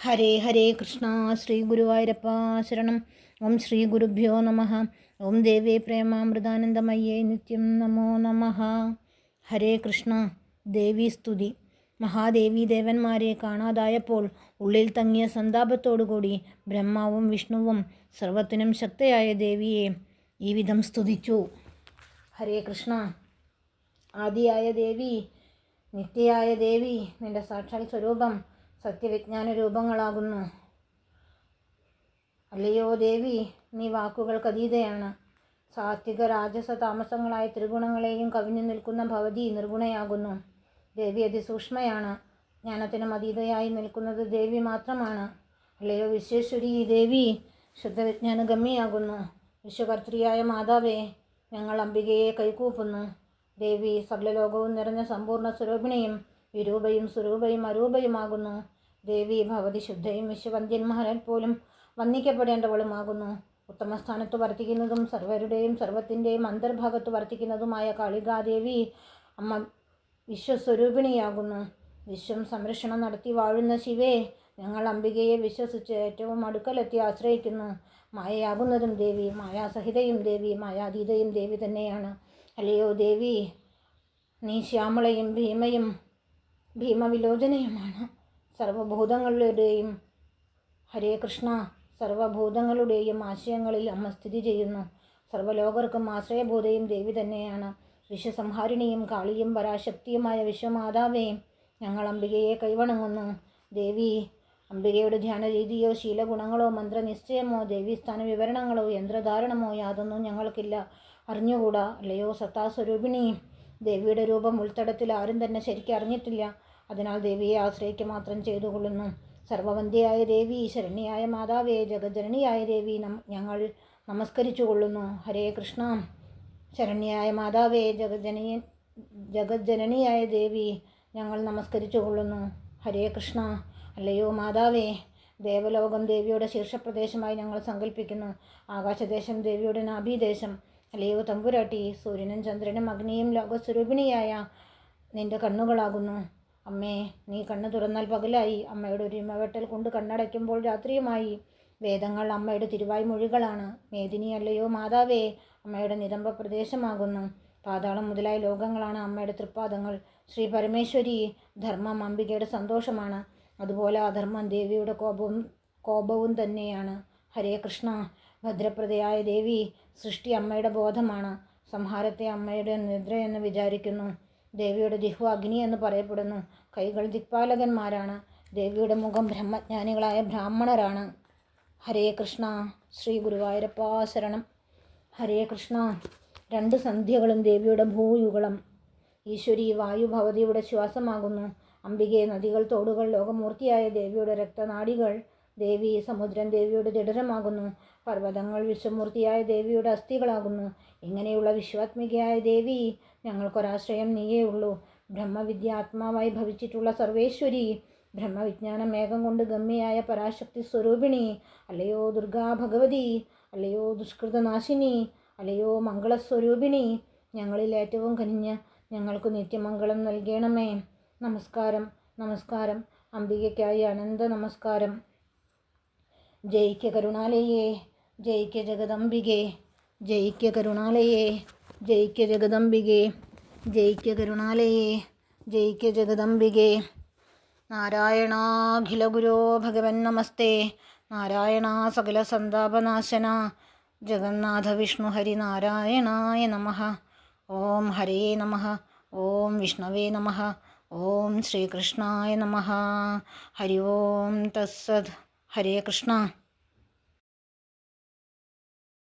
ഹരേ ഹരേ കൃഷ്ണ. ശ്രീ ഗുരുവായൂരപ്പ ശരണം. ഓം ശ്രീ ഗുരുഭ്യോ നമഃ. ഓം ദേവേ പ്രേമാമൃതാനന്ദമയ്യേ നിത്യം നമോ നമഃ. ഹരേ കൃഷ്ണ. ദേവീസ്തുതി. മഹാദേവി ദേവന്മാരെ കാണാതായപ്പോൾ ഉള്ളിൽ തങ്ങിയ സന്താപത്തോടുകൂടി ബ്രഹ്മാവും വിഷ്ണുവും സർവത്തിനും ശക്തയായ ദേവിയെ ഈ വിധം സ്തുതിച്ചു. ഹരേ കൃഷ്ണ. ആദിയായ ദേവി, നിത്യയായ ദേവി, നിന്റെ സാക്ഷാൽ സ്വരൂപം സത്യവിജ്ഞാന രൂപങ്ങളാകുന്നു. അല്ലയോ ദേവി, നീ വാക്കുകൾക്കതീതയാണ്. സാത്വിക രാജസ താമസങ്ങളായ ത്രിഗുണങ്ങളെയും കവിഞ്ഞു നിൽക്കുന്ന ഭവതി നിർഗുണയാകുന്നു. ദേവി അതിസൂക്ഷ്മയാണ്. ജ്ഞാനത്തിനും അതീതയായി നിൽക്കുന്നത് ദേവി മാത്രമാണ്. അല്ലയോ വിശ്വേശ്വരി ദേവി, ശുദ്ധവിജ്ഞാനഗമ്യയാകുന്നു. വിശ്വകർത്രിയായ മാതാവേ, ഞങ്ങൾ അംബികയെ കൈകൂപ്പുന്നു. ദേവി സകലലോകവും നിറഞ്ഞ സമ്പൂർണ്ണ സ്വരൂപിണിയും വിരൂപയും സ്വരൂപയും അരൂപയുമാകുന്നു. ദേവി ഭവതി ശുദ്ധയും വിശ്വവന്ധ്യന്മാരാൽ പോലും വന്ദിക്കപ്പെടേണ്ടവളുമാകുന്നു. ഉത്തമസ്ഥാനത്ത് വർത്തിക്കുന്നതും സർവരുടെയും സർവത്തിൻ്റെയും അന്തർഭാഗത്ത് വർത്തിക്കുന്നതുമായ കാളികാദേവി അമ്മ വിശ്വസ്വരൂപിണിയാകുന്നു. വിശ്വം സംരക്ഷണം നടത്തി വാഴുന്ന ശിവേ, ഞങ്ങൾ അംബികയെ വിശ്വസിച്ച് ഏറ്റവും അടുക്കലെത്തി ആശ്രയിക്കുന്നു. മായയാകുന്നതും ദേവി, മായാസഹിതയും ദേവി, മായാതീതയും ദേവി തന്നെയാണ്. അല്ലയോ ദേവി, നീ ശ്യാമളയും ഭീമവിലോചനയുമാണ്. സർവഭൂതങ്ങളുടെയും ഹരേ കൃഷ്ണ, സർവഭൂതങ്ങളുടെയും ആശയങ്ങളിൽ അമ്മ സ്ഥിതി ചെയ്യുന്നു. സർവലോകർക്കും ആശ്രയഭൂതയും ദേവി തന്നെയാണ്. വിശ്വസംഹാരിണിയും കാളിയും പരാശക്തിയുമായ വിശ്വമാതാവേ, ഞങ്ങൾ അംബികയെ കൈവണങ്ങുന്നു. ദേവി, അംബികയുടെ ധ്യാനരീതിയോ ശീലഗുണങ്ങളോ മന്ത്രനിശ്ചയമോ ദേവീസ്ഥാന വിവരണങ്ങളോ യന്ത്രധാരണമോ യാതൊന്നും ഞങ്ങൾക്കില്ല, അറിഞ്ഞുകൂടാ. അല്ലയോ സത്താസ്വരൂപിണി, ദേവിയുടെ രൂപം ഉൾത്തടത്തിൽ ആരും തന്നെ ശരിക്കും അറിഞ്ഞിട്ടില്ല. അതിനാൽ ദേവിയെ ആശ്രയിക്കുക മാത്രം ചെയ്തുകൊള്ളുന്നു. സർവവന്ധ്യയായ ദേവി, ശരണ്യായ മാതാവേ, ജഗജ്ജനനിയായ ദേവി, ഞങ്ങൾ നമസ്കരിച്ചു കൊള്ളുന്നു. ഹരേ കൃഷ്ണ. ശരണ്യായ മാതാവേ, ജഗജ്ജനനിയായ ദേവി, ഞങ്ങൾ നമസ്കരിച്ചു കൊള്ളുന്നു. ഹരേ കൃഷ്ണ. അല്ലയോ മാതാവേ, ദേവലോകം ദേവിയുടെ ശീർഷപ്രദേശമായി ഞങ്ങൾ സങ്കല്പിക്കുന്നു. ആകാശദേശം ദേവിയുടെ നാഭീദേശം. അല്ലയോ തമ്പുരാട്ടി, സൂര്യനും ചന്ദ്രനും അഗ്നിയും ലോകസ്വരൂപിണിയായ നിന്റെ കണ്ണുകളാകുന്നു. അമ്മേ, നീ കണ്ണു തുറന്നാൽ പകലായി, അമ്മയുടെ ഒരു ഇമവെട്ടൽ കൊണ്ട് കണ്ണടയ്ക്കുമ്പോൾ രാത്രിയുമായി. വേദങ്ങൾ അമ്മയുടെ തിരുവായ്മൊഴികളാണ്. മേദിനി അല്ലയോ മാതാവേ, അമ്മയുടെ നിരമ്പ പ്രദേശമാകുന്നു. പാതാളം മുതലായ ലോകങ്ങളാണ് അമ്മയുടെ തൃപ്പാദങ്ങൾ. ശ്രീ പരമേശ്വരി, ധർമ്മം അംബികയുടെ സന്തോഷമാണ്. അതുപോലെ അധർമ്മം ദേവിയുടെ കോപവും തന്നെയാണ്. ഹരേ കൃഷ്ണ. ഭദ്രപ്രദയായ ദേവി, സൃഷ്ടി അമ്മയുടെ ബോധമാണ്. സംഹാരത്തെ അമ്മയുടെ നിദ്രയെന്ന് വിചാരിക്കുന്നു. ദേവിയുടെ ജിഹ്വ അഗ്നി എന്ന് പറയപ്പെടുന്നു. കൈകൾ ദിക്പാലകന്മാരാണ്. ദേവിയുടെ മുഖം ബ്രഹ്മജ്ഞാനികളായ ബ്രാഹ്മണരാണ്. ഹരേ കൃഷ്ണ. ശ്രീ ഗുരുവായൂരപ്പ ശരണം. ഹരേ കൃഷ്ണ. രണ്ട് സന്ധ്യകളും ദേവിയുടെ ഭൂയുഗളം. ഈശ്വരി, വായു ഭവതിയുടെ ശ്വാസമാകുന്നു. അംബികെ, നദികൾ, തോടുകൾ, ലോകമൂർത്തിയായ ദേവിയുടെ രക്തനാടികൾ. ദേവി, സമുദ്രം ദേവിയുടെ ജഠരമാകുന്നു. പർവ്വതങ്ങൾ വിശ്വമൂർത്തിയായ ദേവിയുടെ അസ്ഥികളാകുന്നു. ഇങ്ങനെയുള്ള വിശ്വാത്മികയായ ദേവി, ഞങ്ങൾക്കൊരാശ്രയം നീയേ ഉള്ളൂ. ബ്രഹ്മവിദ്യ ആത്മാവായി ഭവിച്ചിട്ടുള്ള സർവേശ്വരി, ബ്രഹ്മവിജ്ഞാന മേഘം കൊണ്ട് ഗമ്യയായ പരാശക്തി സ്വരൂപിണി, അല്ലയോ ദുർഗാ ഭഗവതി, അല്ലയോ ദുഷ്കൃതനാശിനി, അല്ലയോ മംഗളസ്വരൂപിണി, ഞങ്ങളിൽ ഏറ്റവും കനിഞ്ഞ് ഞങ്ങൾക്ക് നിത്യമംഗളം നൽകണമേ. നമസ്കാരം, നമസ്കാരം. അംബികയ്ക്കായി അനന്ത നമസ്കാരം. ജയിക്ക കരുണാലയേ, ജയിക്ക ജഗദംബികേ, ജയിക്ക കരുണാലയേ, ജയിക്ക ജഗദംബികേ, ജയിക്ക കരുണാലയേ, ജയിക്ക ജഗദംബികേ. നാരായണാഖില ഗുരോ ഭഗവൻ നമസ്തേ. നാരായണ സകല സന്താപനാശന. ജഗന്നാഥ വിഷ്ണു ഹരി നാരായണായ നമഃ. ഓം ഹരേ നമഃ. ഓം വിഷ്ണവേ നമഃ. ഓം ശ്രീകൃഷ്ണായ നമഃ. ഹരി ഓം തത്സത്. ഹരേ കൃഷ്ണ.